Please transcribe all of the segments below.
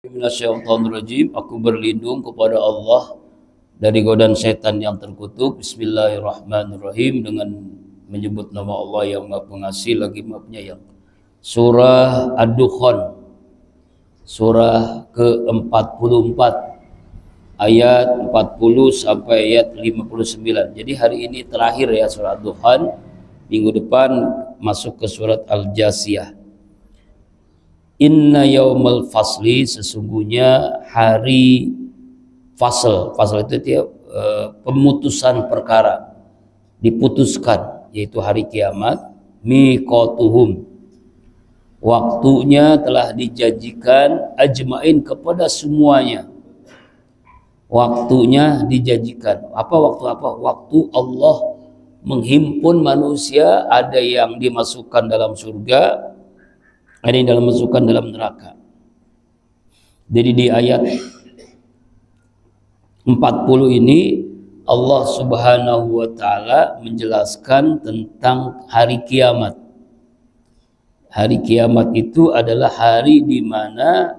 Minasyaitonirrajim. Aku berlindung kepada Allah dari godaan setan yang terkutuk. Bismillahirrahmanirrahim. Dengan menyebut nama Allah yang Maha Pengasih lagi Maha Penyayang. Surah Ad-Dukhan, surah ke-44, ayat 40 sampai ayat 59. Jadi hari ini terakhir ya surah Ad-Dukhan. Minggu depan masuk ke surat Al-Jasiyah. Inna yaumal fasli, sesungguhnya hari fasl. Fasl itu dia pemutusan perkara, diputuskan, yaitu hari kiamat. Miqatuhum, waktunya telah dijanjikan, ajmain, kepada semuanya. Waktunya dijanjikan. Apa waktu apa? Waktu Allah menghimpun manusia, ada yang dimasukkan dalam surga, ada yang dalam masukkan dalam neraka. Jadi di ayat 40 ini Allah Subhanahu wa taala menjelaskan tentang hari kiamat. Hari kiamat itu adalah hari di mana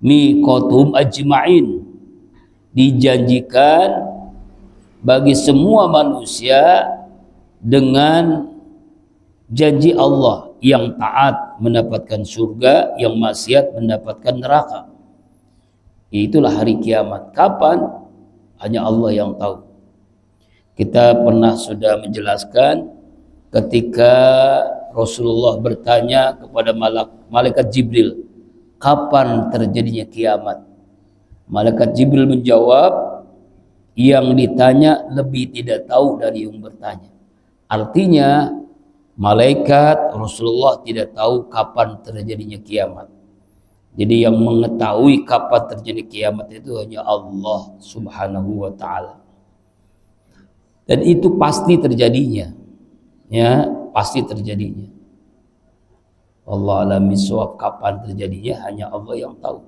miqatum ajma'in, dijanjikan bagi semua manusia dengan janji Allah. Yang taat mendapatkan surga, yang maksiat mendapatkan neraka. Itulah hari kiamat. Kapan? Hanya Allah yang tahu. Kita pernah sudah menjelaskan ketika Rasulullah bertanya kepada malaikat Jibril, kapan terjadinya kiamat? Malaikat Jibril menjawab, yang ditanya lebih tidak tahu dari yang bertanya. Artinya malaikat Rasulullah tidak tahu kapan terjadinya kiamat. Jadi yang mengetahui kapan terjadi kiamat itu hanya Allah Subhanahu wa taala. Dan itu pasti terjadinya. Ya, pasti terjadinya. Allah alam bisawab, kapan terjadinya hanya Allah yang tahu.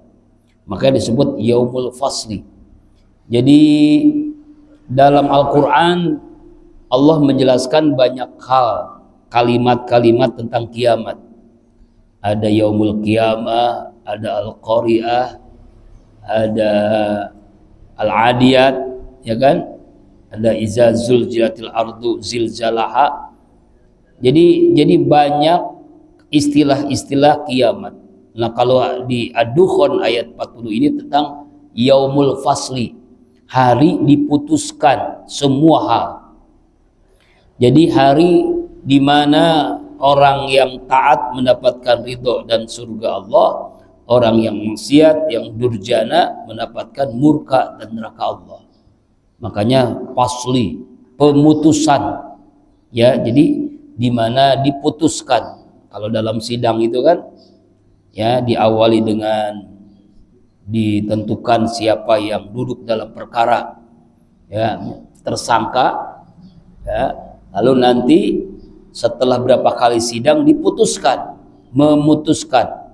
Maka disebut yaumul fasli. Jadi dalam Al-Qur'an Allah menjelaskan banyak hal, kalimat-kalimat tentang kiamat. Ada yaumul qiyamah, ada al-qari'ah, ada al-adiyat, ya kan? Ada iza zulzilatil ardu zilzalaha. Jadi banyak istilah-istilah kiamat. Nah, kalau di Ad-Dukhan ayat 40 ini tentang yaumul fasli, hari diputuskan semua hal. Jadi hari di mana orang yang taat mendapatkan ridho dan surga Allah, orang yang maksiat, yang durjana mendapatkan murka dan neraka Allah. Makanya fasli, pemutusan. Ya, jadi di mana diputuskan. Kalau dalam sidang itu kan ya diawali dengan ditentukan siapa yang duduk dalam perkara, ya, tersangka, ya. Lalu nanti setelah berapa kali sidang diputuskan, memutuskan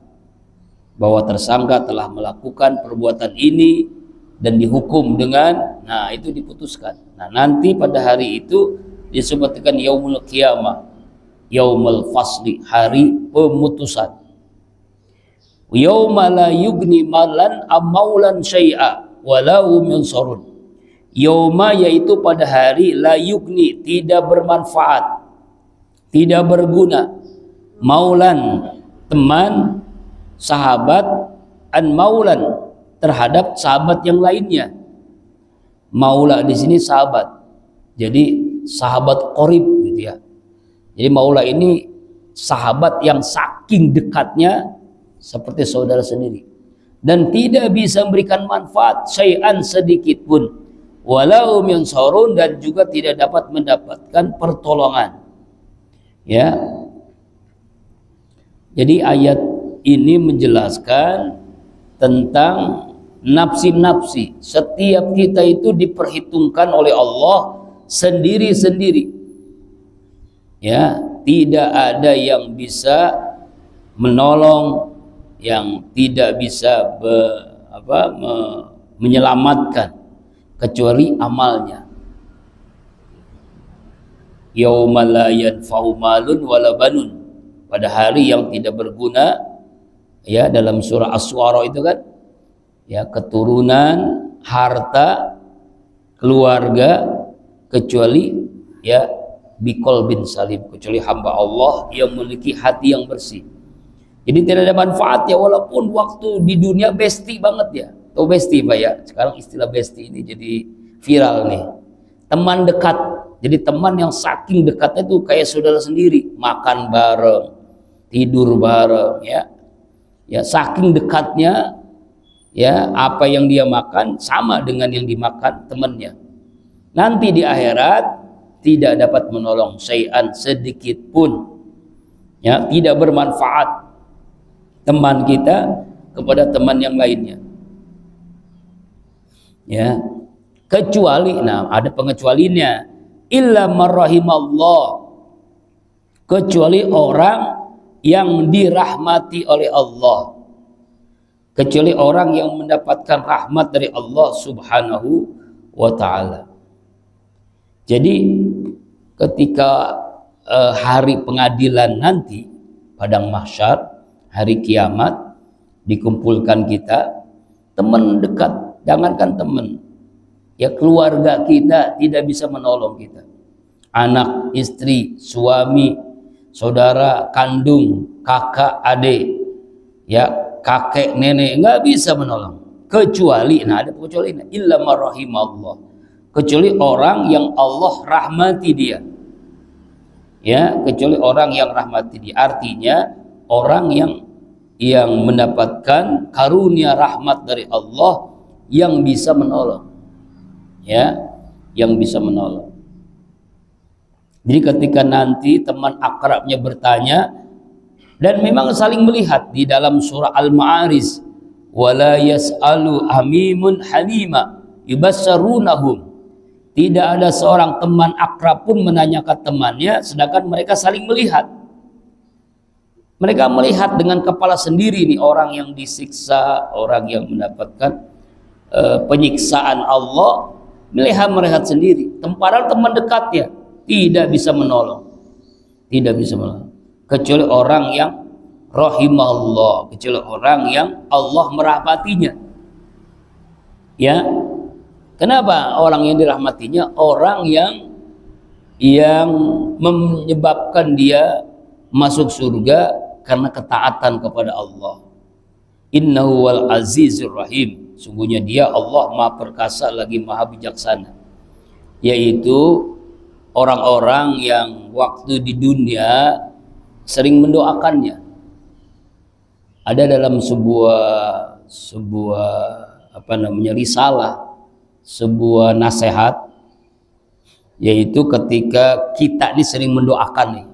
bahwa tersangka telah melakukan perbuatan ini dan dihukum dengan, nah itu diputuskan. Nah nanti pada hari itu disebutkan yaumul qiyamah, yaumul fasli, hari pemutusan. Yauma la yugni malan amaulan syai'a walau minsarun. Yauma, yaitu pada hari, la yugni, tidak bermanfaat, tidak berguna, maulan, teman, sahabat, an maulan, terhadap sahabat yang lainnya. Maula di sini sahabat, jadi sahabat qorib gitu ya. Jadi maula ini sahabat yang saking dekatnya seperti saudara sendiri, dan tidak bisa memberikan manfaat syai'an sedikit pun, walau minsarun, dan juga tidak dapat mendapatkan pertolongan. Ya. Jadi ayat ini menjelaskan tentang nafsi-nafsi. Setiap kita itu diperhitungkan oleh Allah sendiri-sendiri. Ya, tidak ada yang bisa menolong, yang tidak bisa menyelamatkan kecuali amalnya. Yauma la yanfa'u malun wala banun, pada hari yang tidak berguna, ya, dalam surah As-Suara itu kan, ya, keturunan, harta, keluarga, kecuali ya biqol bin salim, kecuali hamba Allah yang memiliki hati yang bersih. Jadi tidak ada manfaat ya, walaupun waktu di dunia besti banget ya. Tahu besti Pak ya? Sekarang istilah besti ini jadi viral nih. Teman dekat. Jadi teman yang saking dekatnya tuh kayak saudara sendiri, makan bareng, tidur bareng ya. Ya saking dekatnya ya, apa yang dia makan sama dengan yang dimakan temannya. Nanti di akhirat tidak dapat menolong syai'an sedikit pun. Ya, tidak bermanfaat teman kita kepada teman yang lainnya. Ya, kecuali, nah ada pengecualinya, illa marrahimallah, kecuali orang yang dirahmati oleh Allah, kecuali orang yang mendapatkan rahmat dari Allah Subhanahu wa ta'ala. Jadi ketika hari pengadilan nanti, padang mahsyar, hari kiamat, dikumpulkan kita, teman dekat, jangankan teman, ya keluarga kita tidak bisa menolong kita. Anak, istri, suami, saudara kandung, kakak, adik, ya kakek, nenek, nggak bisa menolong. Kecuali, nah ada kecuali, illa marrahimallah, kecuali orang yang Allah rahmati dia. Ya, kecuali orang yang rahmati dia. Artinya orang yang mendapatkan karunia rahmat dari Allah yang bisa menolong. Ya, yang bisa menolong. Jadi ketika nanti teman akrabnya bertanya, dan memang saling melihat di dalam surah Al-Ma'arij, wala yas'alu hamimun hamima yubassarunahum, tidak ada seorang teman akrab pun menanyakan temannya, sedangkan mereka saling melihat. Mereka melihat dengan kepala sendiri nih, orang yang disiksa, orang yang mendapatkan penyiksaan Allah, melihat sendiri. Padahal teman dekatnya tidak bisa menolong, tidak bisa menolong, kecuali orang yang rahimahullah, kecuali orang yang Allah merahmatinya. Ya, kenapa orang yang dirahmatinya? Orang yang menyebabkan dia masuk surga karena ketaatan kepada Allah. Innahu wal azizur rahim, sungguhnya dia Allah maha perkasa lagi maha bijaksana. Yaitu orang-orang yang waktu di dunia sering mendoakannya. Ada dalam sebuah risalah, sebuah nasihat, yaitu ketika kita ini sering mendoakan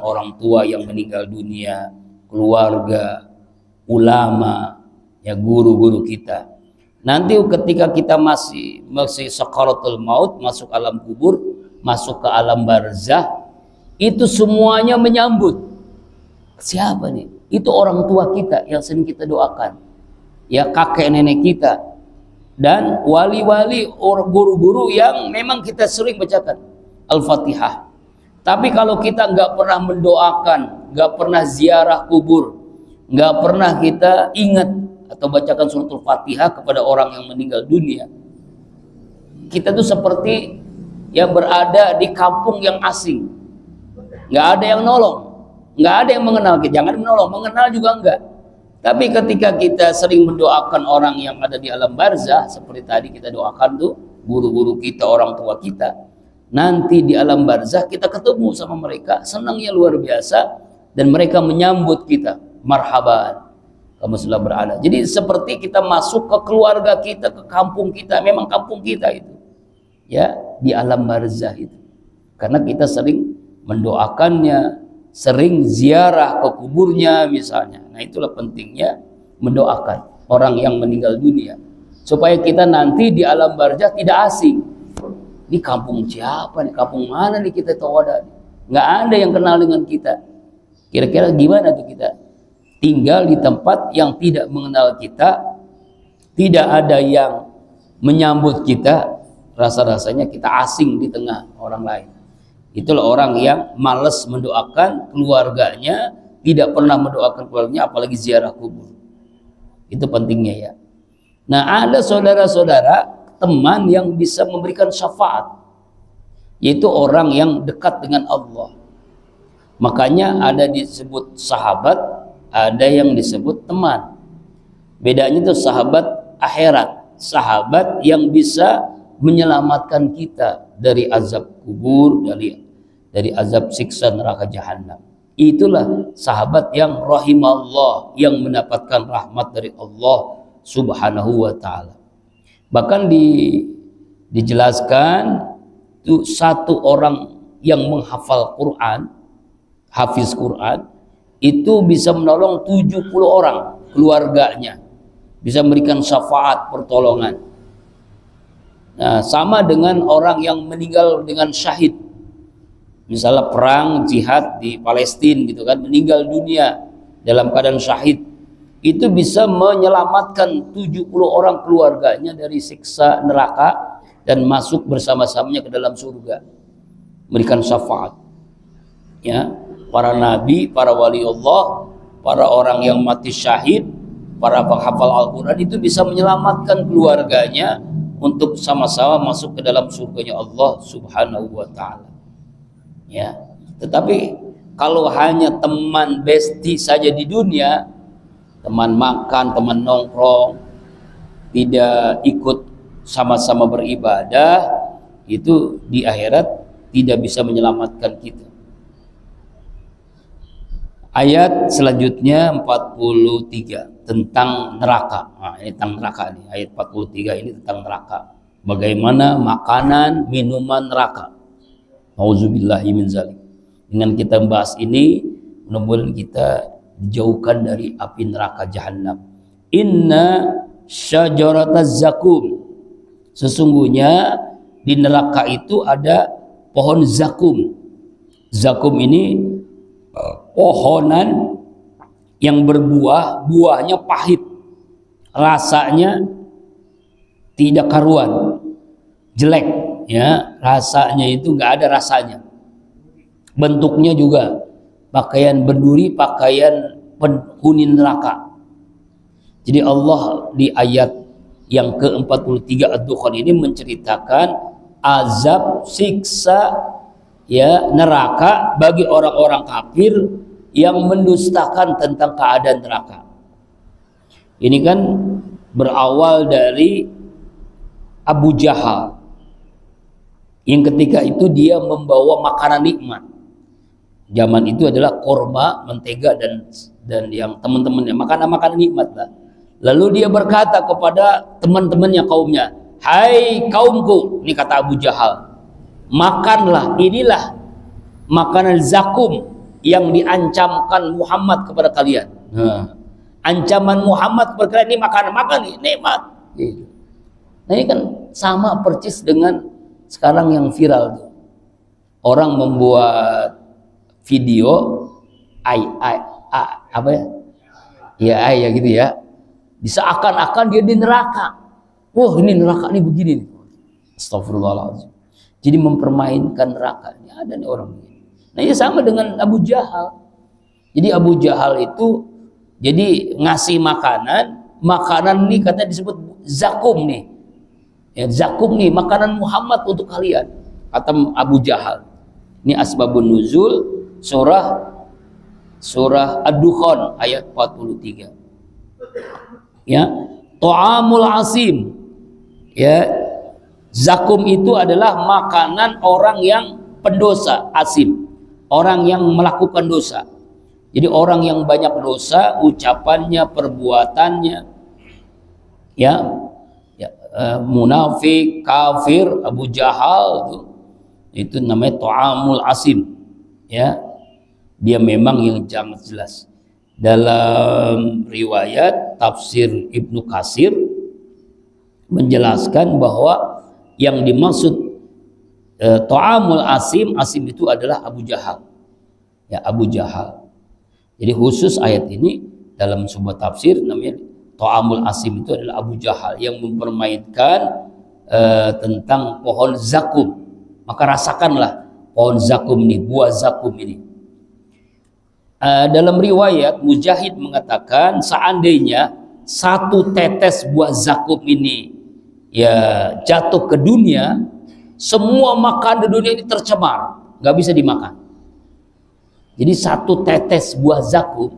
orang tua yang meninggal dunia, keluarga, ulama, ya guru-guru kita. Nanti ketika kita masih sakaratul maut, masuk alam kubur, masuk ke alam barzah, itu semuanya menyambut. Siapa nih? Itu orang tua kita yang sering kita doakan, ya kakek nenek kita, dan wali-wali, guru-guru yang memang kita sering bacakan Al-Fatihah. Tapi kalau kita nggak pernah mendoakan, nggak pernah ziarah kubur, nggak pernah kita ingat atau bacakan suratul Fatihah kepada orang yang meninggal dunia, kita tuh seperti ya berada di kampung yang asing, nggak ada yang nolong, nggak ada yang mengenal kita. Jangan menolong, mengenal juga enggak. Tapi ketika kita sering mendoakan orang yang ada di alam barzah, seperti tadi kita doakan tuh guru-guru kita, orang tua kita, nanti di alam barzah kita ketemu sama mereka, senangnya luar biasa, dan mereka menyambut kita, marhaban, kamu sudah berada. Jadi seperti kita masuk ke keluarga kita, ke kampung kita, memang kampung kita itu, ya di alam barzah itu, karena kita sering mendoakannya, sering ziarah ke kuburnya misalnya. Nah itulah pentingnya mendoakan orang yang meninggal dunia, supaya kita nanti di alam barzah tidak asing. Ini kampung siapa nih? Kampung mana nih kita tahu ada? Nggak ada yang kenal dengan kita. Kira-kira gimana tuh kita? Tinggal di tempat yang tidak mengenal kita, tidak ada yang menyambut kita, rasa-rasanya kita asing di tengah orang lain. Itulah orang yang malas mendoakan keluarganya, tidak pernah mendoakan keluarganya, apalagi ziarah kubur. Itu pentingnya ya. Nah, ada saudara-saudara, teman yang bisa memberikan syafaat, yaitu orang yang dekat dengan Allah. Makanya ada disebut sahabat, ada yang disebut teman. Bedanya itu sahabat akhirat, sahabat yang bisa menyelamatkan kita dari azab kubur, dari azab siksa neraka jahanam. Itulah sahabat yang rahimallah, yang mendapatkan rahmat dari Allah Subhanahu wa ta'ala. Bahkan dijelaskan itu satu orang yang menghafal Quran, hafiz Quran, itu bisa menolong 70 orang keluarganya, bisa memberikan syafaat pertolongan. Nah, sama dengan orang yang meninggal dengan syahid, misalnya perang jihad di Palestina gitu kan, meninggal dunia dalam keadaan syahid, itu bisa menyelamatkan 70 orang keluarganya dari siksa neraka dan masuk bersama-samanya ke dalam surga, memberikan syafaat. Ya, para nabi, para wali Allah, para orang yang mati syahid, para penghafal Al-Quran itu bisa menyelamatkan keluarganya untuk sama-sama masuk ke dalam surganya Allah Subhanahu wa ta'ala. Ya, tetapi kalau hanya teman besti saja di dunia, teman makan, teman nongkrong, tidak ikut sama-sama beribadah, itu di akhirat tidak bisa menyelamatkan kita. Ayat selanjutnya 43 tentang neraka. Nah, ini tentang neraka nih. Ayat 43 ini tentang neraka. Bagaimana makanan, minuman neraka. Auzubillahi min zalik. Dengan kita membahas ini, mudah-mudahan kita dijauhkan dari api neraka jahanam. Inna syajarataz zakum. Sesungguhnya di neraka itu ada pohon zakum. Zakum ini pohonan yang berbuah, buahnya pahit, rasanya tidak karuan, jelek, ya, rasanya itu nggak ada rasanya. Bentuknya juga pakaian berduri, pakaian penghuni neraka. Jadi Allah di ayat yang ke-43 Ad-Dukhan ini menceritakan azab siksa, ya, neraka bagi orang-orang kafir yang mendustakan tentang keadaan neraka. Ini kan berawal dari Abu Jahal yang ketika itu dia membawa makanan nikmat. Zaman itu adalah korma, mentega dan yang teman-temannya, makanan-makanan nikmat lah. Lalu dia berkata kepada teman-temannya, kaumnya, "Hai kaumku," ini kata Abu Jahal, "makanlah, inilah makanan zakum yang diancamkan Muhammad kepada kalian." Nah, ancaman Muhammad kepada kalian ini makan nih, nikmat. Gitu. Nah, ini kan sama persis dengan sekarang yang viral tuh. Orang membuat video apa ya? Ya gitu ya. Seakan-akan dia di neraka. Wah, ini neraka nih begini nih. Astagfirullahaladzim. Jadi mempermainkan neraka. Ini ada nih orang begini. Nah, ini sama dengan Abu Jahal. Jadi Abu Jahal itu jadi ngasih makanan ini katanya disebut zakum nih. Ya, zakum nih, makanan Muhammad untuk kalian, kata Abu Jahal. Ini asbabun nuzul surah Ad-Dukhan ayat 43. Ya, ta'amul asim. Ya, zakum itu adalah makanan orang yang pendosa, asim, orang yang melakukan dosa. Jadi orang yang banyak dosa, ucapannya, perbuatannya, ya, munafik, kafir, Abu Jahal itu namanya ta'amul asim. Ya, dia memang yang sangat jelas. Dalam riwayat tafsir Ibnu Katsir menjelaskan bahwa yang dimaksud ta'amul asim itu adalah Abu Jahal. Ya, Abu Jahal. Jadi khusus ayat ini dalam sebuah tafsir namanya ta'amul asim itu adalah Abu Jahal yang mempermainkan tentang pohon zakum. Maka rasakanlah pohon zakum ini, buah zakum ini. Dalam riwayat Mujahid mengatakan seandainya satu tetes buah zakum ini ya jatuh ke dunia, semua makan di dunia ini tercemar, nggak bisa dimakan. Jadi satu tetes buah zakum,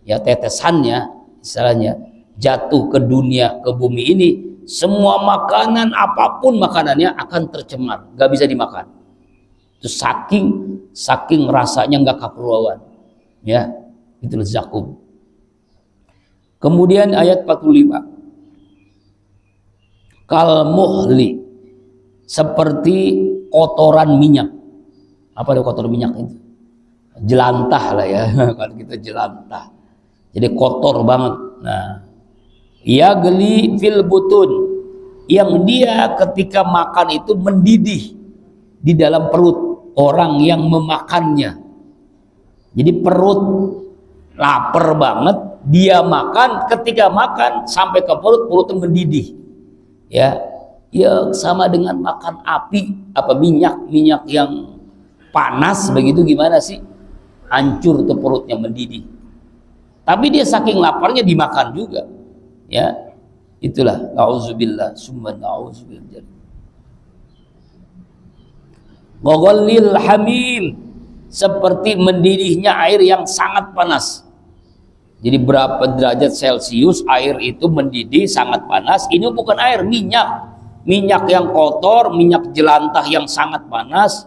ya tetesannya, istilahnya jatuh ke dunia, ke bumi ini, semua makanan apapun makanannya akan tercemar, nggak bisa dimakan. Itu saking rasanya nggak karuan, ya itulah zakum. Kemudian ayat 45, kal muhli, seperti kotoran minyak. Apa itu kotoran minyak itu? Jelantah lah ya, kalau kita jelantah. Jadi kotor banget. Nah, ya geli fil butun, yang dia ketika makan itu mendidih di dalam perut orang yang memakannya. Jadi perut lapar banget, dia makan, ketika makan sampai ke perutnya mendidih. Ya, ya sama dengan makan api, apa minyak yang panas begitu, gimana sih, hancur tuh perutnya, mendidih. Tapi dia saking laparnya dimakan juga, ya itulah nauzubillah summa nauzubillah. Gogolil hamim, seperti mendidihnya air yang sangat panas. Jadi berapa derajat Celcius air itu mendidih sangat panas. Ini bukan air, minyak yang kotor, minyak jelantah yang sangat panas.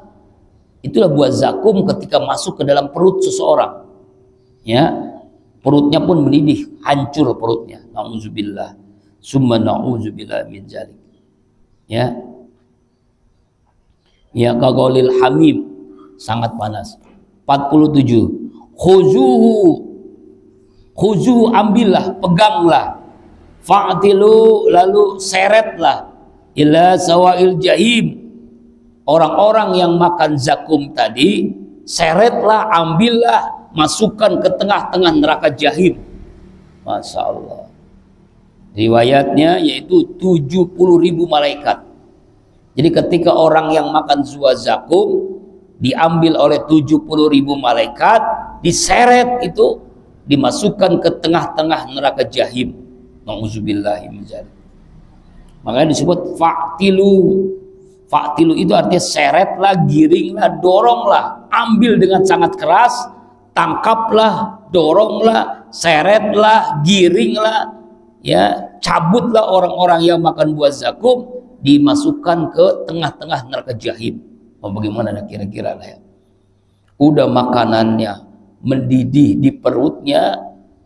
Itulah buah zakum ketika masuk ke dalam perut seseorang, ya perutnya pun mendidih, hancur perutnya. Nauzubillah summa nauzubillah min dzalik. Ya kagolil hamim, sangat panas. 47, khuzuhu, ambillah, peganglah, fa'tilu, lalu seretlah, ila sawail jahim, orang-orang yang makan zakum tadi, seretlah, ambillah, masukkan ke tengah-tengah neraka jahim. Masya Allah. Riwayatnya yaitu 70.000 malaikat. Jadi ketika orang yang makan buah zakum diambil oleh 70.000 malaikat, diseret itu, dimasukkan ke tengah-tengah neraka jahim. Nauzubillahi min dzalik. Makanya disebut fa'tilu. Fa'tilu itu artinya seretlah, giringlah, doronglah, ambil dengan sangat keras, tangkaplah, doronglah, seretlah, giringlah, ya cabutlah orang-orang yang makan buah zakum, dimasukkan ke tengah-tengah neraka jahim. Bagaimana kira-kira lah ya? Udah makanannya mendidih di perutnya,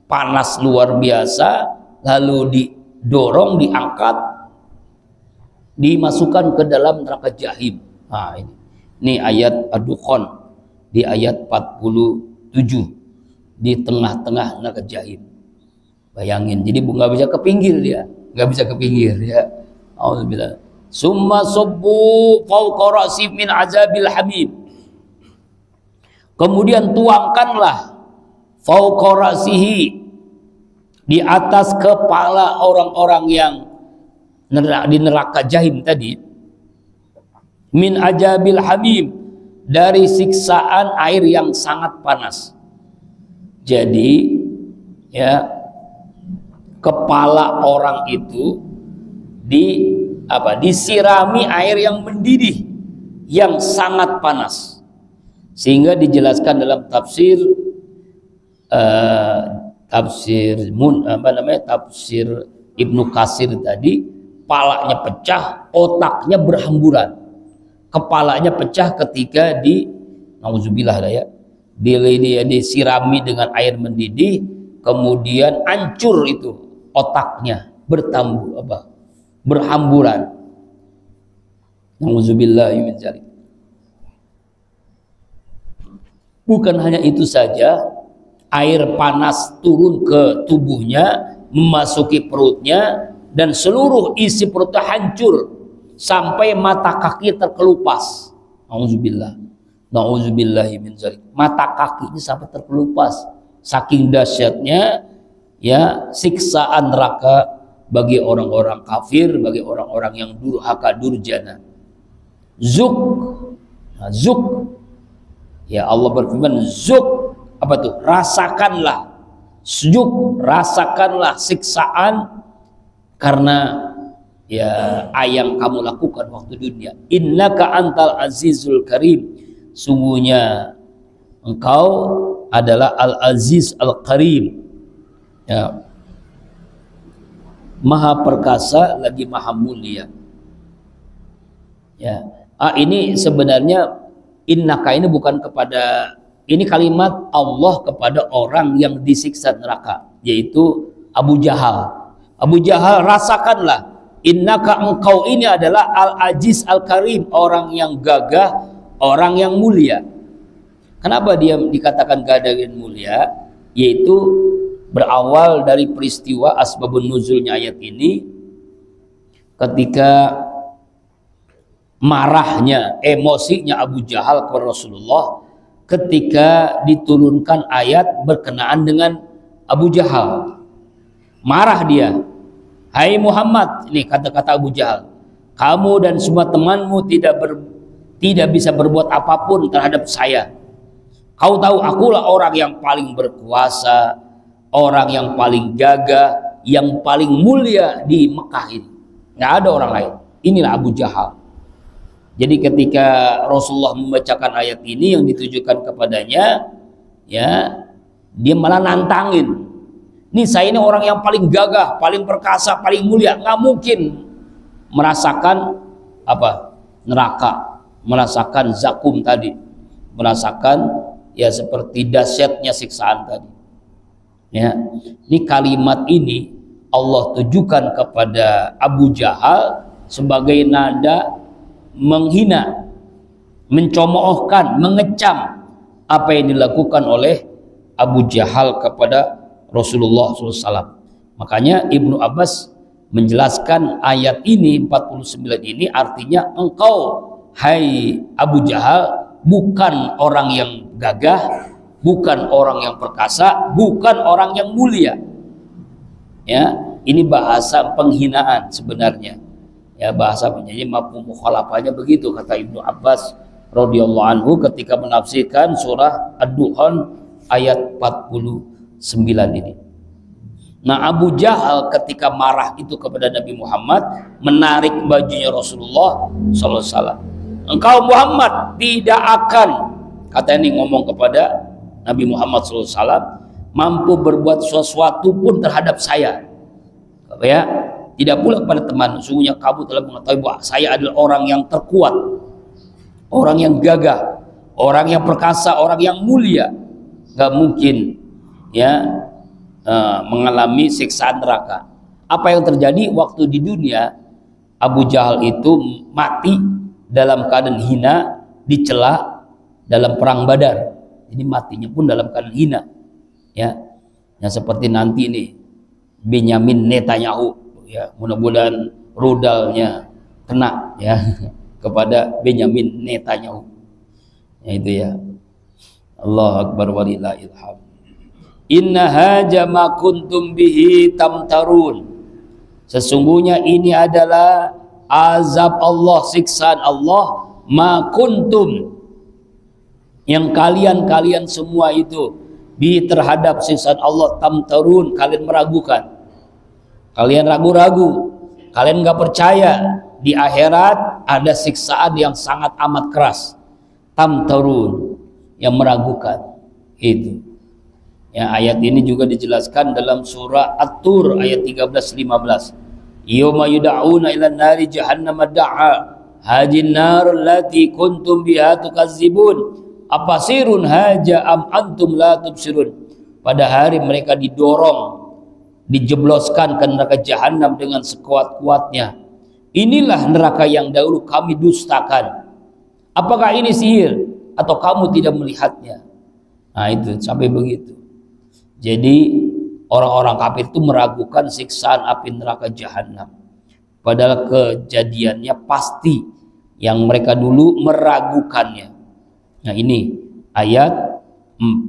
panas luar biasa, lalu didorong, diangkat, dimasukkan ke dalam neraka jahim. Nah, ini ayat Ad-Dukhan di ayat 47, di tengah-tengah neraka jahim. Bayangin, jadi nggak bisa ke pinggir dia, nggak bisa ke pinggir ya. Alhamdulillah. Summa subbu fawqa ra'si min azabil hamim. Kemudian tuangkanlah fawqa ra'sihi, di atas kepala orang-orang yang di neraka jahim tadi, min azabil hamim, dari siksaan air yang sangat panas. Jadi ya kepala orang itu disirami air yang mendidih yang sangat panas, sehingga dijelaskan dalam tafsir tafsir Ibnu Katsir tadi, kepalanya pecah, otaknya berhamburan. Kepalanya pecah ketika nauzubillah ya, disirami dengan air mendidih, kemudian hancur itu otaknya, berhamburan. Nauzubillahi min dzalik. Bukan hanya itu saja, air panas turun ke tubuhnya, memasuki perutnya, dan seluruh isi perutnya hancur sampai mata kaki terkelupas. Nauzubillah. Nauzubillahi min dzalik. Mata kakinya sampai terkelupas. Saking dahsyatnya ya siksaan neraka bagi orang-orang kafir, bagi orang-orang yang durhaka, durjana. Zuk, ya Allah berfirman, zuk, apa tuh? Rasakanlah, Sjuk, rasakanlah siksaan karena ya yang kamu lakukan waktu dunia. Innaka antal azizul karim, sungguhnya engkau adalah al-aziz al-karim, ya, maha perkasa lagi maha mulia. Ya, ini sebenarnya innaka ini bukan kepada, ini kalimat Allah kepada orang yang disiksa neraka, yaitu Abu Jahal. Abu Jahal, rasakanlah, innaka, engkau ini adalah al-aziz al-karim, orang yang gagah, orang yang mulia. Kenapa dia dikatakan gagah dan mulia? Yaitu berawal dari peristiwa asbabun nuzulnya ayat ini, ketika marahnya, emosinya Abu Jahal kepada Rasulullah ketika diturunkan ayat berkenaan dengan Abu Jahal. Marah dia, hai Muhammad, ini kata-kata Abu Jahal, kamu dan semua temanmu tidak bisa berbuat apapun terhadap saya. Kau tahu akulah orang yang paling berkuasa, orang yang paling gagah, yang paling mulia di Mekah ini. Nggak ada orang lain. Inilah Abu Jahal. Jadi ketika Rasulullah membacakan ayat ini yang ditujukan kepadanya, ya, dia malah nantangin. Nih saya ini orang yang paling gagah, paling perkasa, paling mulia, nggak mungkin merasakan apa? Neraka, merasakan zakum tadi, merasakan ya seperti dahsyatnya siksaan tadi. Ya, ini kalimat ini Allah tujukan kepada Abu Jahal sebagai nada menghina, mencemoohkan, mengecam apa yang dilakukan oleh Abu Jahal kepada Rasulullah SAW. Makanya Ibnu Abbas menjelaskan ayat ini 49 ini artinya, engkau hai Abu Jahal bukan orang yang gagah, bukan orang yang perkasa, bukan orang yang mulia. Ya, ini bahasa penghinaan sebenarnya. Ya, bahasa penyanyi mafhum mukhalafahnya begitu kata Ibnu Abbas radhiyallahu anhu ketika menafsirkan surah Ad-Dukhan ayat 49 ini. Nah, Abu Jahal ketika marah itu kepada Nabi Muhammad, menarik bajunya Rasulullah sallallahu alaihi wasallam. Engkau Muhammad tidak akan, kata ini ngomong kepada Nabi Muhammad sallallahu alaihi wasallam, mampu berbuat sesuatu pun terhadap saya. Ya, tidak pula kepada teman, sungguhnya kamu telah mengetahui bahwa saya adalah orang yang terkuat, orang yang gagah, orang yang perkasa, orang yang mulia. Gak mungkin ya mengalami siksaan neraka. Apa yang terjadi waktu di dunia, Abu Jahal itu mati dalam keadaan hina, dicela dalam perang Badar. Jadi matinya pun dalam keadaan hina. Ya, yang seperti nanti ini Benyamin Netanyahu, ya, mudah-mudahan rudalnya kena ya kepada Benyamin Netanyahu. Ya, itu ya. Allah Akbar walillahil hamd. Inna haja ma kuntum bihi tamtarun. Sesungguhnya ini adalah azab Allah, siksaan Allah, ma kuntum, yang kalian semua itu bi terhadap siksaan Allah tamtarun, kalian meragukan. Kalian ragu-ragu, kalian nggak percaya di akhirat ada siksaan yang sangat amat keras. Tamtarun, yang meragukan itu. Ya, ayat ini juga dijelaskan dalam surah At-Tur ayat 13-15. Yauma yud'auna ila nari jahannam da'a hajin nar allati kuntum biha tukazzibun apasirun haja am antum la tubsirun. Pada hari mereka didorong, dijebloskan ke neraka jahanam dengan sekuat-kuatnya. Inilah neraka yang dahulu kami dustakan. Apakah ini sihir atau kamu tidak melihatnya? Nah, itu sampai begitu. Jadi orang-orang kafir itu meragukan siksaan api neraka jahanam, padahal kejadiannya pasti yang mereka dulu meragukannya. Nah, ini ayat 50.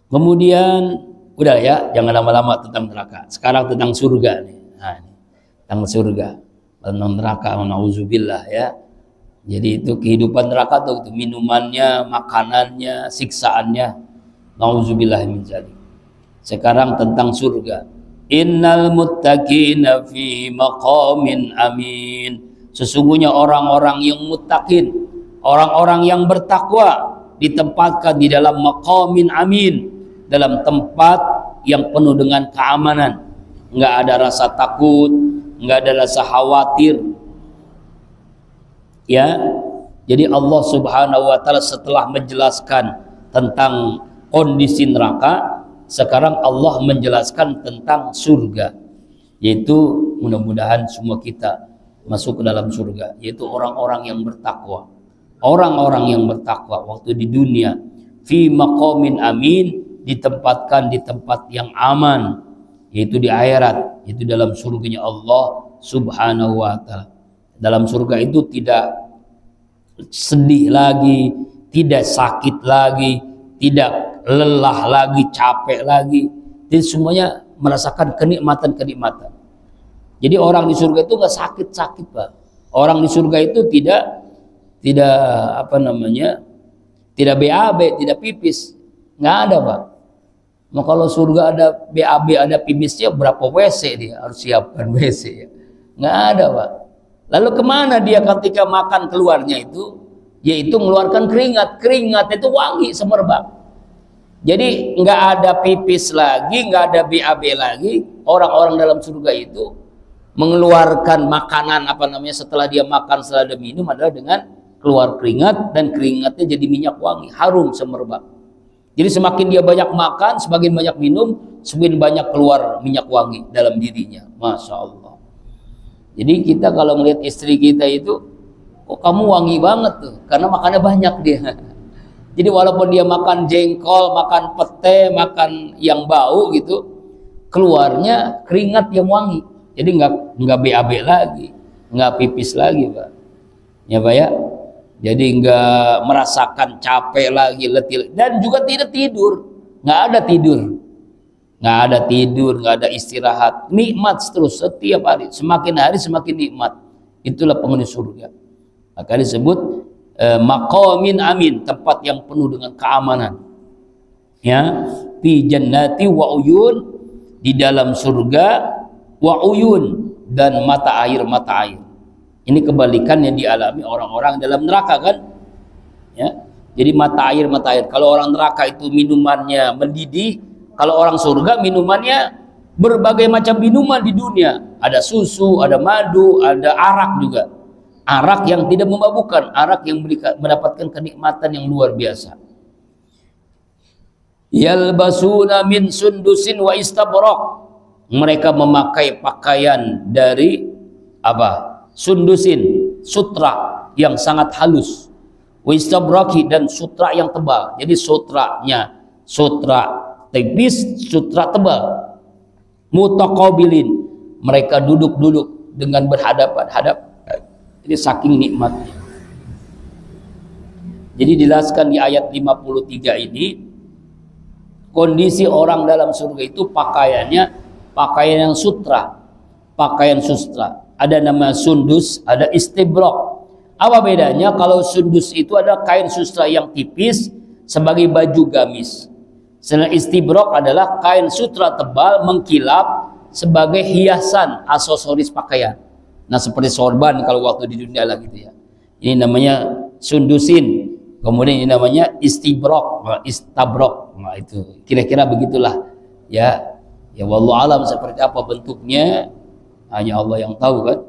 Kemudian udah ya, jangan lama-lama tentang neraka. Sekarang tentang surga nih. Nah, tentang surga, tentang neraka, nauzubillah ya. Jadi itu kehidupan neraka tuh, itu minumannya, makanannya, siksaannya. Nauzubillah min dzalik. Sekarang tentang surga. Innal muttaqina fi maqamin amin. Sesungguhnya orang-orang yang muttaqin, orang-orang yang bertakwa ditempatkan di dalam maqamin amin, dalam tempat yang penuh dengan keamanan. Enggak ada rasa takut, enggak ada rasa khawatir. Ya. Jadi Allah Subhanahu wa taala setelah menjelaskan tentang kondisi neraka, sekarang Allah menjelaskan tentang surga, yaitu mudah-mudahan semua kita masuk ke dalam surga, yaitu orang-orang yang bertakwa. Orang-orang yang bertakwa waktu di dunia fi maqamin amin, ditempatkan di tempat yang aman, yaitu di akhirat, yaitu dalam surganya Allah Subhanahu wa taala. Dalam surga itu tidak sedih lagi, tidak sakit lagi, tidak lelah lagi, capek lagi. Jadi semuanya merasakan kenikmatan-kenikmatan. Jadi orang di surga itu nggak sakit-sakit, Pak. Orang di surga itu tidak apa namanya, tidak BAB, tidak pipis, nggak ada, Pak. Nah, kalau surga ada BAB, ada pipisnya, berapa WC dia harus siapkan WC ya? Nggak ada, Pak. Lalu kemana dia ketika makan keluarnya itu? Yaitu mengeluarkan keringat. Keringat itu wangi semerbak. Jadi nggak ada pipis lagi, nggak ada BAB lagi. Orang-orang dalam surga itu mengeluarkan makanan apa namanya setelah dia makan, setelah dia minum adalah dengan keluar keringat, dan keringatnya jadi minyak wangi, harum semerbak. Jadi semakin dia banyak makan, semakin banyak minum, semakin banyak keluar minyak wangi dalam dirinya. Masya Allah. Jadi kita kalau melihat istri kita itu, kok kamu wangi banget tuh, karena makannya banyak dia. Jadi walaupun dia makan jengkol, makan pete, makan yang bau gitu, keluarnya keringat yang wangi. Jadi nggak BAB lagi, nggak pipis lagi, Pak. Ya, Pak ya. Jadi nggak merasakan capek lagi, letih, dan juga tidak tidur, nggak ada tidur, nggak ada istirahat, nikmat terus setiap hari, semakin hari semakin nikmat. Itulah penghuni surga. Maka disebut maqamin amin, tempat yang penuh dengan keamanan. Ya, fi jannati wa uyun, di dalam surga, wa uyun, dan mata air. Ini kebalikan yang dialami orang-orang dalam neraka kan? Ya. Jadi mata air. Kalau orang neraka itu minumannya mendidih, kalau orang surga minumannya berbagai macam minuman di dunia. Ada susu, ada madu, ada arak juga. Arak yang tidak memabukkan, arak yang mendapatkan kenikmatan yang luar biasa. Yalbasuna min sundusin wa istabrak. Mereka memakai pakaian dari apa? Sundusin, sutra yang sangat halus. Wa istabraki, dan sutra yang tebal. Jadi sutranya sutra tipis, sutra tebal. Mutaqabilin, mereka duduk-duduk dengan berhadapan-hadapan. Jadi saking nikmatnya. Jadi dijelaskan di ayat 53 ini, kondisi orang dalam surga itu pakaiannya pakaian yang sutra, pakaian sutra. Ada nama sundus, ada istibrak. Apa bedanya? Kalau sundus itu ada kain sutra yang tipis sebagai baju gamis. Sedangkan istibrak adalah kain sutra tebal mengkilap sebagai hiasan, aksesoris pakaian. Nah, seperti sorban kalau waktu di dunia lah gitu ya. Ini namanya sundusin. Kemudian ini namanya istibrak, istabrak. Nah, itu kira-kira begitulah ya. Ya wallahu alam seperti apa bentuknya, hanya Allah yang tahu kan.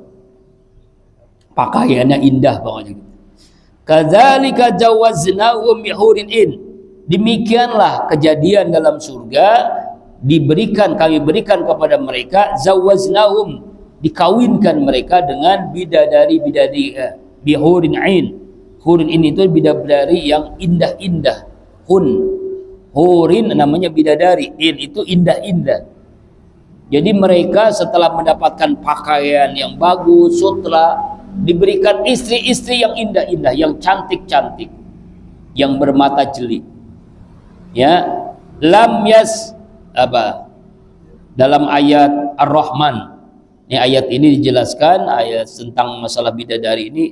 Pakaiannya indah pokoknya gitu. Kadzalika jawaznahum bihurin in. Demikianlah kejadian dalam surga, kami berikan kepada mereka, zawaznahum, dikawinkan mereka dengan bidadari bihurin ain. Hurin ini itu bidadari yang indah-indah. Hurin namanya bidadari, in itu indah-indah. Jadi mereka setelah mendapatkan pakaian yang bagus, sutra, diberikan istri-istri yang indah-indah, yang cantik-cantik, yang bermata jeli. Ya, lam yas apa? Dalam ayat Ar-Rahman. Ini ayat ini dijelaskan, ayat tentang masalah bidadari ini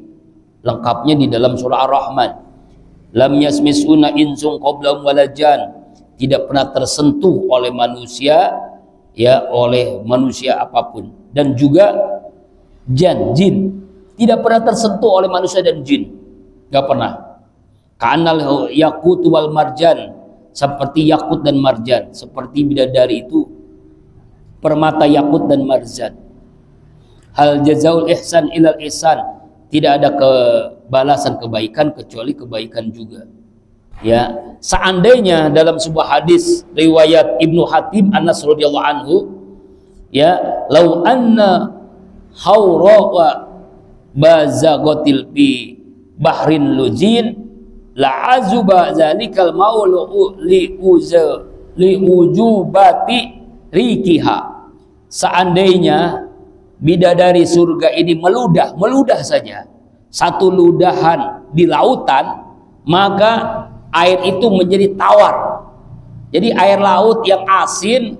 lengkapnya di dalam surah Ar-Rahman. Lam yasmisuna insun qablahum walajan. tidak pernah tersentuh oleh manusia, ya, oleh manusia apapun, dan juga jin tidak pernah tersentuh oleh manusia dan jin, nggak pernah. Kanal yakut wal marjan, seperti yakut dan marjan, seperti bidadari itu permata yakut dan marjan. Hal jazaul ihsan ilal ihsan, tidak ada balasan kebaikan kecuali kebaikan juga. Ya, seandainya dalam sebuah hadis riwayat Ibnu Hatim Anas radhiyallahu anhu, ya, lau anna haura wa bazaghatil bi bahrin lujin la azuba zalikal maulu li ujubati rikiha. Seandainya bidadari surga ini meludah saja, satu ludahan di lautan, maka air itu menjadi tawar. Jadi air laut yang asin,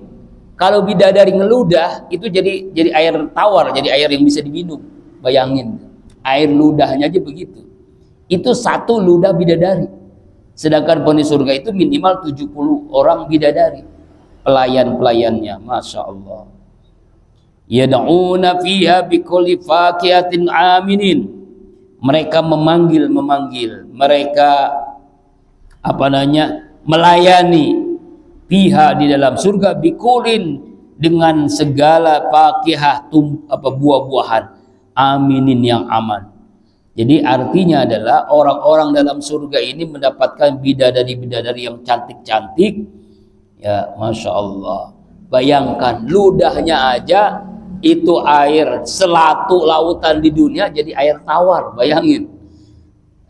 kalau bidadari ngeludah itu jadi air tawar, jadi air yang bisa diminum. Bayangin, air ludahnya aja begitu. Itu satu ludah bidadari. Sedangkan penghuni surga itu minimal 70 orang bidadari, pelayan-pelayannya. Masya Allah. Yad'una fiha bikulli fakihatin aminin. Mereka memanggil, mereka melayani fiha di dalam surga bikulin dengan segala fakihah, buah-buahan, aminin yang aman. Jadi artinya adalah orang-orang dalam surga ini mendapatkan bidadari-bidadari yang cantik-cantik. Ya, Masya Allah. Bayangkan, ludahnya aja itu air selatu lautan di dunia jadi air tawar. Bayangin.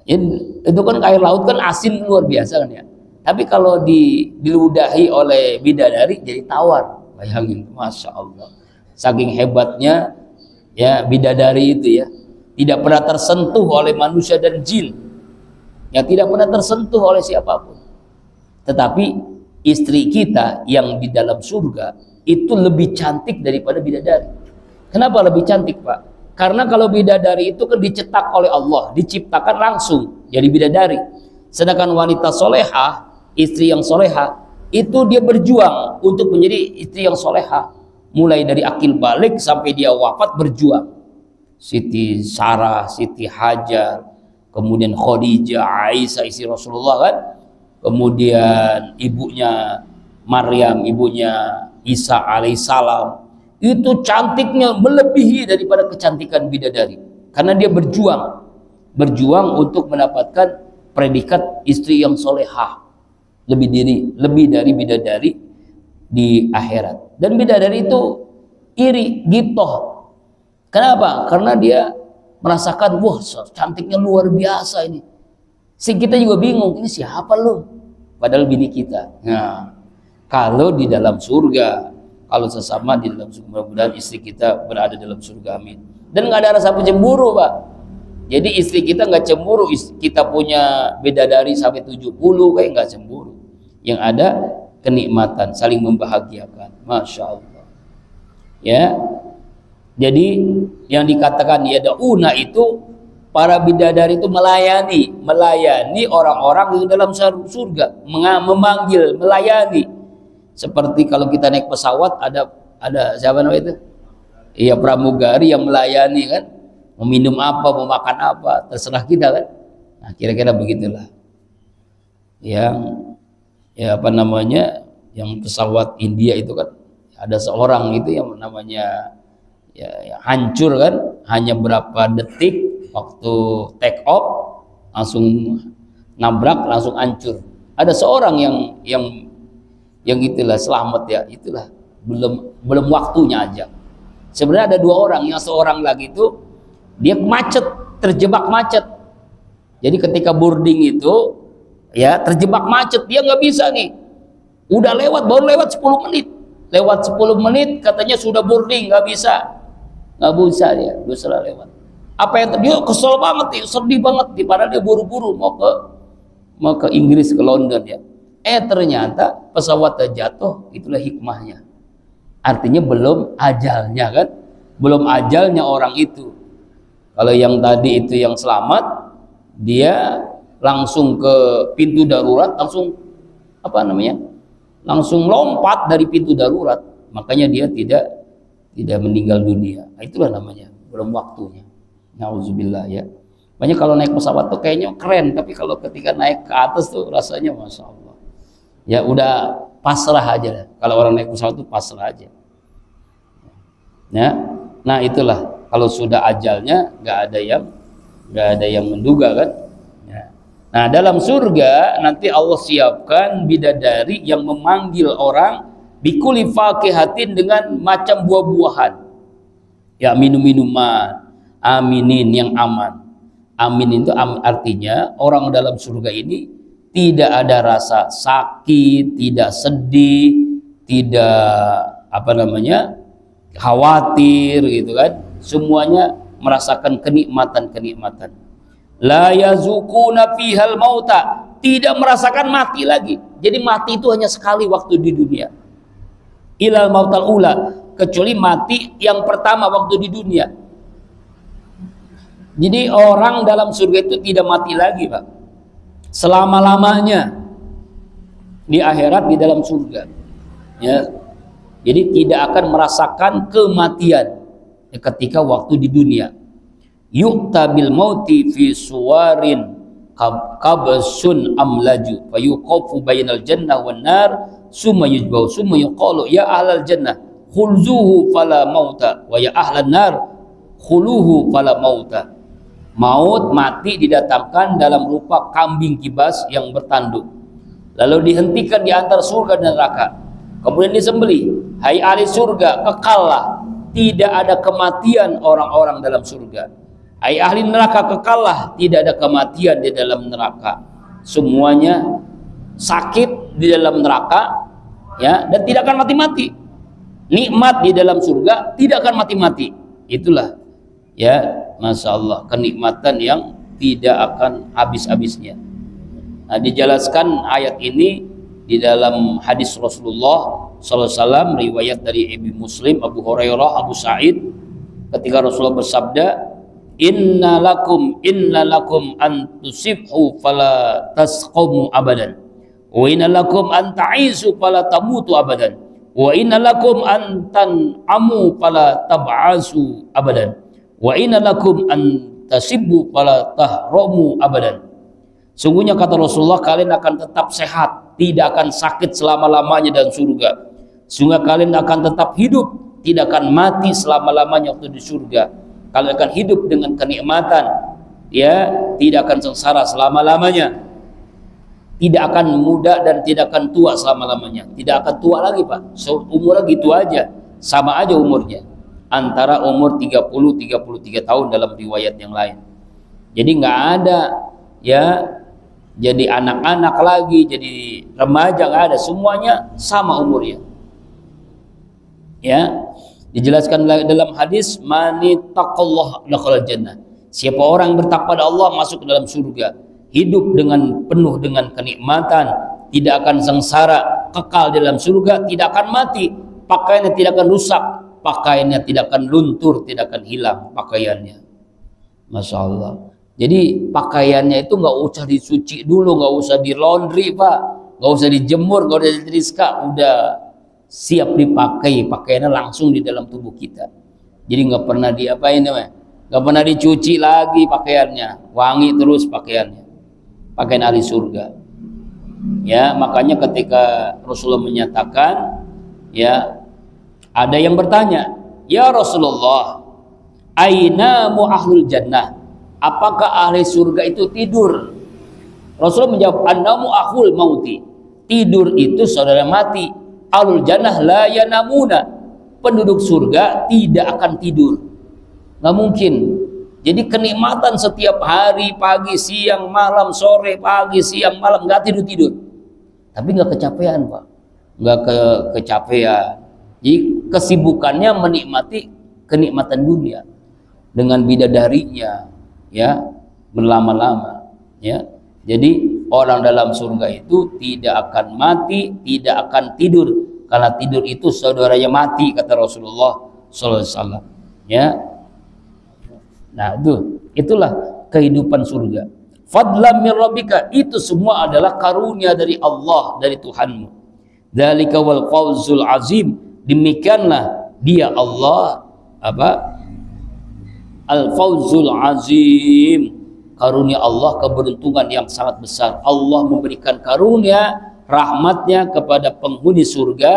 Itu kan air laut kan asin luar biasa kan ya. Tapi kalau diludahi oleh bidadari jadi tawar. Bayangin, Masya Allah. Saking hebatnya ya bidadari itu ya. Tidak pernah tersentuh oleh manusia dan jin, yang tidak pernah tersentuh oleh siapapun. Tetapi istri kita yang di dalam surga itu lebih cantik daripada bidadari. Kenapa lebih cantik, Pak? Karena kalau bidadari itu kan dicetak oleh Allah, diciptakan langsung jadi bidadari. Sedangkan wanita solehah, istri yang solehah, itu dia berjuang untuk menjadi istri yang solehah. Mulai dari akil balik sampai dia wafat berjuang. Siti Sarah, Siti Hajar, kemudian Khadijah, Aisyah istri Rasulullah kan, kemudian ibunya Maryam, ibunya Isa alaihissalam, itu cantiknya melebihi daripada kecantikan bidadari, karena dia berjuang untuk mendapatkan predikat istri yang solehah, lebih dari bidadari di akhirat. Dan bidadari itu iri, ghibthah. Kenapa? Karena dia merasakan, wah cantiknya luar biasa ini. Sehingga kita juga bingung, ini siapa lu? Padahal bini kita. Nah, kalau di dalam surga, kalau sesama di dalam surga, mudah-mudahan istri kita berada dalam surga, amin. Dan nggak ada rasa cemburu, Pak. Jadi istri kita nggak cemburu, kita punya bidadari sampai 70, kayak nggak cemburu. Yang ada kenikmatan, saling membahagiakan. Masya Allah. Ya. Jadi yang dikatakan yad'una itu para bidadari itu melayani orang-orang di dalam surga, memanggil, melayani. Seperti kalau kita naik pesawat ada siapa namanya itu? Iya, pramugari yang melayani kan, mau minum apa, mau makan apa, terserah kita kan. Nah, kira-kira begitulah. Yang yang pesawat India itu kan ada seorang itu yang namanya ya, hancur kan, hanya berapa detik waktu take off langsung nabrak, langsung hancur. Ada seorang yang itulah selamat ya, itulah belum waktunya aja. Sebenarnya ada dua orang, yang seorang lagi itu dia terjebak macet. Jadi ketika boarding itu ya terjebak macet, dia nggak bisa nih. Udah baru lewat 10 menit. Lewat 10 menit katanya sudah boarding, nggak bisa dia, salah lewat. Apa yang dia kesel banget, sedih banget, padahal dia buru-buru mau ke Inggris, ke London ya. Ternyata pesawat terjatuh, itulah hikmahnya. Artinya belum ajalnya kan, belum ajalnya orang itu. Kalau yang tadi itu yang selamat, dia langsung ke pintu darurat, langsung langsung lompat dari pintu darurat, makanya dia tidak meninggal dunia. Nah, itulah namanya belum waktunya. Nauzubillah ya. Banyak kalau naik pesawat tuh kayaknya keren, tapi kalau ketika naik ke atas tuh rasanya masya Allah. Ya udah pasrah aja. Kalau orang naik pesawat tuh pasrah aja. Ya, nah itulah kalau sudah ajalnya nggak ada yang menduga kan. Ya. Nah dalam surga nanti Allah siapkan bidadari yang memanggil orang bikuli fakihatin dengan macam buah-buahan. Ya minuman, aminin yang aman. Amin itu artinya orang dalam surga ini tidak ada rasa sakit, tidak sedih, tidak khawatir gitu kan. Semuanya merasakan kenikmatan-kenikmatan. La yazukuna fihal mauta, tidak merasakan mati lagi. Jadi mati itu hanya sekali waktu di dunia. Ilal mautal ula, kecuali mati yang pertama waktu di dunia. Jadi orang dalam surga itu tidak mati lagi, Pak. Selama-lamanya di akhirat di dalam surga. Ya. Jadi tidak akan merasakan kematian ketika waktu di dunia. Yu'ta bil mauti fi suwarin kabsun amlaju fa yuqafu bainal jannah wan nar summa yujbau summa yuqalu ya ahlal jannah khulzuhu fala mauta wa ya ahlan nar khuluhu fala mauta. Maut mati didatangkan dalam rupa kambing kibas yang bertanduk, lalu dihentikan di antara surga dan neraka, kemudian disembelih. Hai ahli surga, kekallah, tidak ada kematian orang-orang dalam surga. Hai ahli neraka, kekallah, tidak ada kematian di dalam neraka. Semuanya sakit di dalam neraka, ya, dan tidak akan mati-mati. Nikmat di dalam surga tidak akan mati-mati. Itulah, ya, masya Allah, kenikmatan yang tidak akan habis-habisnya. Nah, dijelaskan ayat ini di dalam hadis Rasulullah SAW, riwayat dari Ibnu Muslim, Abu Hurairah, Abu Sa'id, ketika Rasulullah bersabda, Inna lakum an tusibhu fala tasqamu abadan, wa inna lakum an ta'isu fala tamutu abadan, wa inna lakum an tan'amu fala tab'asu abadan, wa inna lakum an tasibbu fala tahramu abadan. Sungguhnya kata Rasulullah, kalian akan tetap sehat, tidak akan sakit selama-lamanya dalam surga. Sungguh kalian akan tetap hidup, tidak akan mati selama-lamanya waktu di surga. Kalian akan hidup dengan kenikmatan, ya, tidak akan sengsara selama-lamanya. Tidak akan muda dan tidak akan tua selama-lamanya. Tidak akan tua lagi, Pak. Umurnya gitu aja, sama aja umurnya. Antara umur 30-33 tahun dalam riwayat yang lain. Jadi nggak ada, ya, jadi anak-anak lagi, jadi remaja, nggak ada. Semuanya sama umurnya. Ya, dijelaskan dalam hadis, mani taqallah dakhala jannah. Siapa orang bertakwa pada Allah masuk ke dalam surga, hidup dengan penuh dengan kenikmatan, tidak akan sengsara, kekal dalam surga, tidak akan mati, pakaiannya tidak akan rusak, pakaiannya tidak akan luntur, tidak akan hilang pakaiannya. Masya Allah. Jadi pakaiannya itu nggak usah disuci dulu, nggak usah di laundry, Pak, nggak usah dijemur, nggak usah ditriska, udah siap dipakai, pakaiannya langsung di dalam tubuh kita. Jadi nggak pernah diapain namanya, nggak pernah dicuci lagi pakaiannya, wangi terus pakaiannya, pakaian ahli surga. Ya, makanya ketika Rasulullah menyatakan, ya, ada yang bertanya, ya Rasulullah, aina mu ahlul jannah, apakah ahli surga itu tidur? Rasulullah menjawab, annamu akhul mauti, tidur itu saudara mati. Ahlul jannah la yanamuna, penduduk surga tidak akan tidur, nggak mungkin. Jadi kenikmatan setiap hari, pagi, siang, malam, sore, pagi, siang, malam, nggak tidur-tidur. Tapi nggak kecapean, Pak, nggak kecapean. Jadi kesibukannya menikmati kenikmatan dunia dengan bidadarinya, ya, berlama-lama, ya. Jadi orang dalam surga itu tidak akan mati, tidak akan tidur, karena tidur itu saudaranya mati, kata Rasulullah SAW. Ya, nah itulah kehidupan surga. Fadlam min rabbika, itu semua adalah karunia dari Allah, dari Tuhanmu. Dzalika wal fawzul azim. Demikianlah dia Allah al-fawzul azim, karunia Allah, keberuntungan yang sangat besar. Allah memberikan karunia rahmatnya kepada penghuni surga,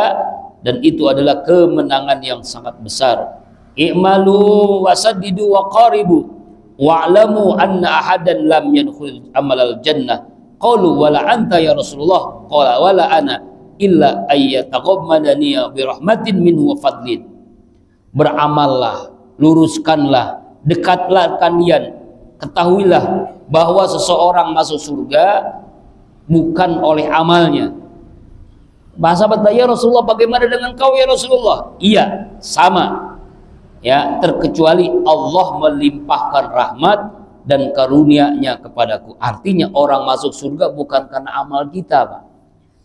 dan itu adalah kemenangan yang sangat besar. I'malu wasaddidu wa qaribu wa'lamu anna ahadan lam yadkhul amalal jannah. Qalu wala anta ya Rasulullah, qala wala ana illa ayyataghammadani bi rahmatin minhu wa fadlin. Beramallah, luruskanlah, dekatlah kalian, ketahuilah bahwa seseorang masuk surga bukan oleh amalnya. Bahasa bertanya, Rasulullah, bagaimana dengan kau ya Rasulullah? Iya, sama. Ya, terkecuali Allah melimpahkan rahmat dan karunia-Nya kepadaku. Artinya orang masuk surga bukan karena amal kita, Pak.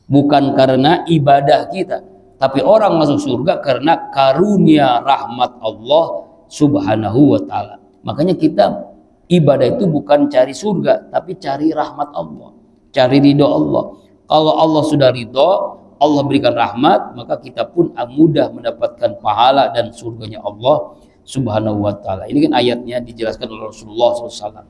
Bukan karena ibadah kita, tapi orang masuk surga karena karunia rahmat Allah Subhanahu wa ta'ala. Makanya kita ibadah itu bukan cari surga, tapi cari rahmat Allah, cari ridho Allah. Kalau Allah sudah ridho, Allah berikan rahmat, maka kita pun mudah mendapatkan pahala dan surganya Allah Subhanahu wa ta'ala. Ini kan ayatnya dijelaskan oleh Rasulullah SAW.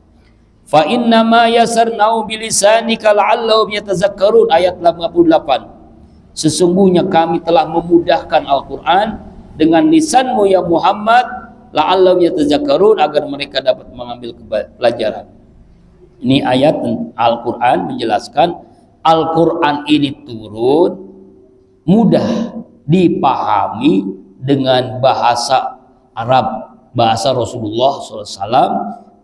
Fa inna ma yasarnau bilisanika la'allahum yatazakkarun, ayat 88. Sesungguhnya kami telah memudahkan Al-Quran dengan lisanmu ya Muhammad, la'allahum yatazakkarun, agar mereka dapat mengambil pelajaran. Ini ayat Al-Quran menjelaskan Al-Quran ini turun mudah dipahami dengan bahasa Arab, bahasa Rasulullah SAW,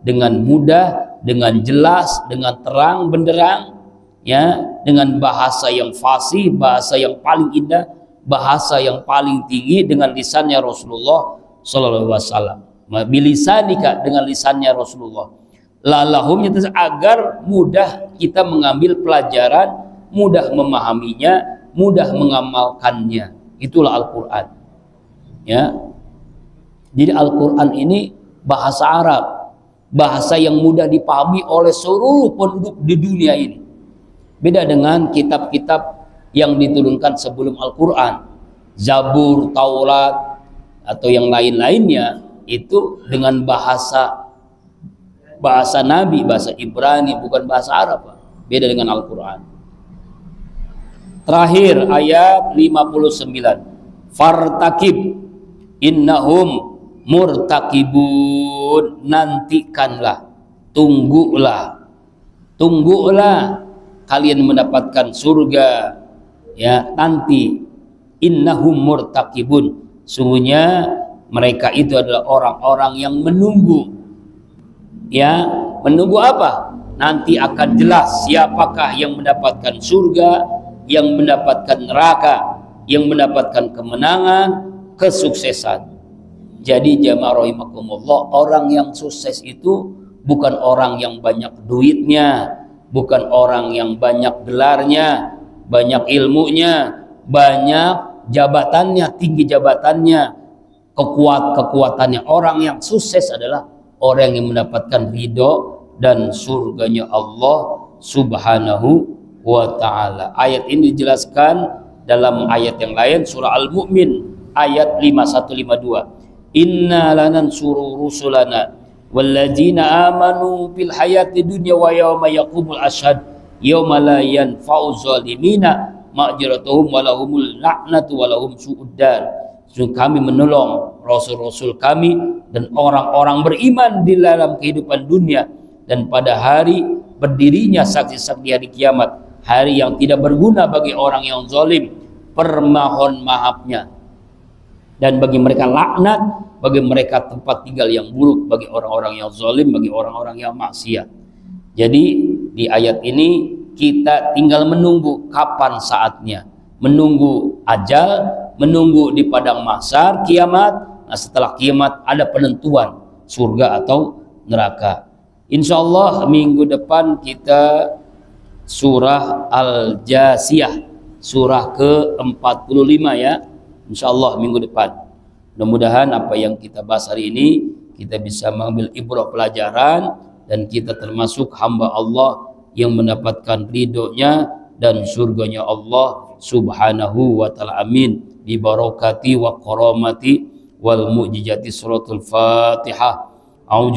dengan mudah, dengan jelas, dengan terang benderang, ya, dengan bahasa yang fasih, bahasa yang paling indah, bahasa yang paling tinggi, dengan lisannya Rasulullah SAW. Bilisanika, dengan lisannya Rasulullah. Lalahum, agar mudah kita mengambil pelajaran, mudah memahaminya, mudah mengamalkannya. Itulah Al-Quran. Ya, jadi Al-Quran ini bahasa Arab, bahasa yang mudah dipahami oleh seluruh penduduk di dunia ini. Beda dengan kitab-kitab yang diturunkan sebelum Al-Quran, Zabur, Taurat, atau yang lain-lainnya, itu dengan bahasa Nabi, bahasa Ibrani, bukan bahasa Arab. Beda dengan Al-Quran. Terakhir ayat 59. Fartakib innahum murtakibun, nantikanlah, tunggulah kalian mendapatkan surga, ya, nanti. Innahum murtakibun, sungguhnya mereka itu adalah orang-orang yang menunggu. Ya, menunggu apa? Nanti akan jelas siapakah yang mendapatkan surga, yang mendapatkan neraka, yang mendapatkan kemenangan, kesuksesan. Jadi jamaah rahimakumullah, orang yang sukses itu bukan orang yang banyak duitnya, bukan orang yang banyak gelarnya, banyak ilmunya, banyak jabatannya, tinggi jabatannya, kekuatannya. Orang yang sukses adalah orang yang mendapatkan ridho dan surganya Allah Subhanahu wa ta'ala. Ayat ini dijelaskan dalam ayat yang lain, surah Al-Mu'min ayat 5152. Inna lanansuru rusulana walladzina amanu fil hayati dunya wa yawma yaqumul ashhad yawma la yanfa'u zalimina ma'jiratuhum walahumul la'natu walahum su'uddar. Kami menolong rasul-rasul kami dan orang-orang beriman di dalam kehidupan dunia, dan pada hari berdirinya saksi-saksi hari kiamat, hari yang tidak berguna bagi orang yang zalim, permohon maafnya, dan bagi mereka laknat, bagi mereka tempat tinggal yang buruk, bagi orang-orang yang zalim, bagi orang-orang yang maksiat. Jadi di ayat ini kita tinggal menunggu kapan saatnya, menunggu ajal, menunggu di padang mahsyar kiamat. Nah, setelah kiamat ada penentuan surga atau neraka. Insya Allah minggu depan kita surah Al-Jasiyah, surah ke-45 ya. Insya Allah minggu depan. Mudah-mudahan apa yang kita bahas hari ini kita bisa mengambil ibrah pelajaran, dan kita termasuk hamba Allah yang mendapatkan ridhonya dan surganya Allah subhanahu wa ta'ala. Amin. Bi barakati wa karamati wal mu'jizati suratul Fatihah.